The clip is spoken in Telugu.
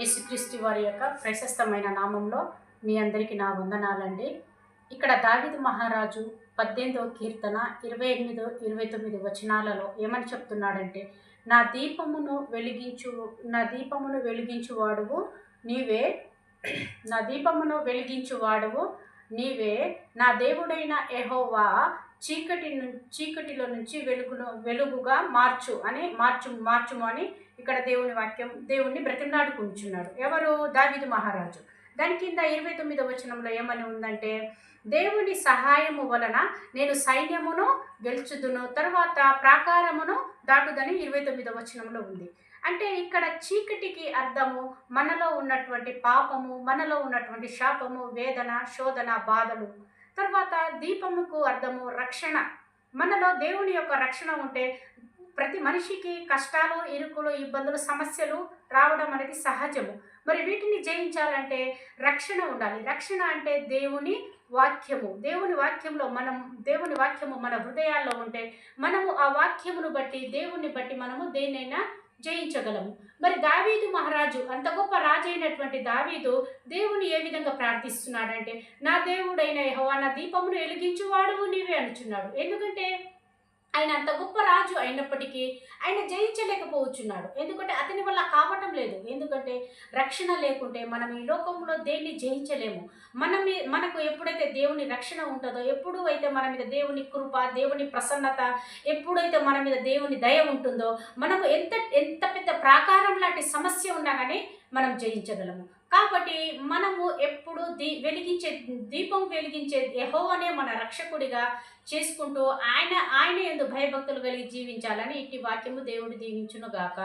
యేసుక్రీస్తు వారి యొక్క ప్రశస్తమైన నామంలో మీ అందరికీ నా వందనాలండి. ఇక్కడ దావీదు మహారాజు 18వ కీర్తన 28, 29 వచనాలలో ఏమని చెప్తున్నాడంటే, నా దీపమును వెలిగించువాడువు నీవే, నా దీపమును వెలిగించువాడువు నీవే, నా దేవుడైన యెహోవా చీకటిలో నుంచి వెలుగుగా మార్చుము అని ఇక్కడ దేవుణ్ణి బ్రతిమలాడుకుంటున్నాడు. ఎవరు? దావీదు మహారాజు. దాని కింద 29వ వచనంలో ఏమని ఉందంటే, దేవుని సహాయము వలన నేను సైన్యమును గెలుచుదును, తర్వాత ప్రాకారమును దాటుదని 29వ వచనంలో ఉంది. అంటే ఇక్కడ చీకటికి అర్థము మనలో ఉన్నటువంటి పాపము, మనలో ఉన్నటువంటి శాపము, వేదన, శోధన, బాధలు. తర్వాత దీపముకు అర్థము రక్షణ. మనలో దేవుని యొక్క రక్షణ ఉంటే ప్రతి మనిషికి కష్టాలు, ఇరుకులు, ఇబ్బందులు, సమస్యలు రావడం అనేది సహజము. మరి వీటిని జయించాలంటే రక్షణ ఉండాలి. రక్షణ అంటే దేవుని వాక్యము. దేవుని వాక్యము మన హృదయాల్లో ఉంటే మనము ఆ వాక్యమును బట్టి, దేవుని బట్టి మనము దేన్నైనా జయించగలము. మరి దావీదు మహారాజు, అంత గొప్ప రాజు అయినటువంటి దావీదు దేవుని ఏ విధంగా ప్రార్థిస్తున్నాడంటే, నా దేవుడైన యెహోవా నా దీపమును వెలిగించువాడువు నీవే అనుచున్నాడు. ఎందుకంటే ఆయన అంత గొప్ప రాజు అయినప్పటికీ ఆయన జయించలేకపోవచ్చున్నాడు. ఎందుకంటే అతని వల్ల కావటం లేదు. ఎందుకంటే రక్షణ లేకుంటే మనం ఈ లోకంలో దేన్ని జయించలేము. మనకు ఎప్పుడైతే దేవుని రక్షణ ఉంటుందో, ఎప్పుడు అయితే మన మీద దేవుని కృప, దేవుని ప్రసన్నత, ఎప్పుడైతే మన మీద దేవుని దయ ఉంటుందో, మనకు ఎంత పెద్ద ప్రాకారం లాంటి సమస్య ఉన్నా కానీ మనం జయించగలము. కాబట్టి మనము ఎప్పుడు దీపం వెలిగించే యెహోవానే మన రక్షకుడిగా చేసుకుంటూ ఆయన యందు భయభక్తులు కలిగి జీవించాలని ఇట్టి వాక్యము దేవుడు దీవించునుగాక.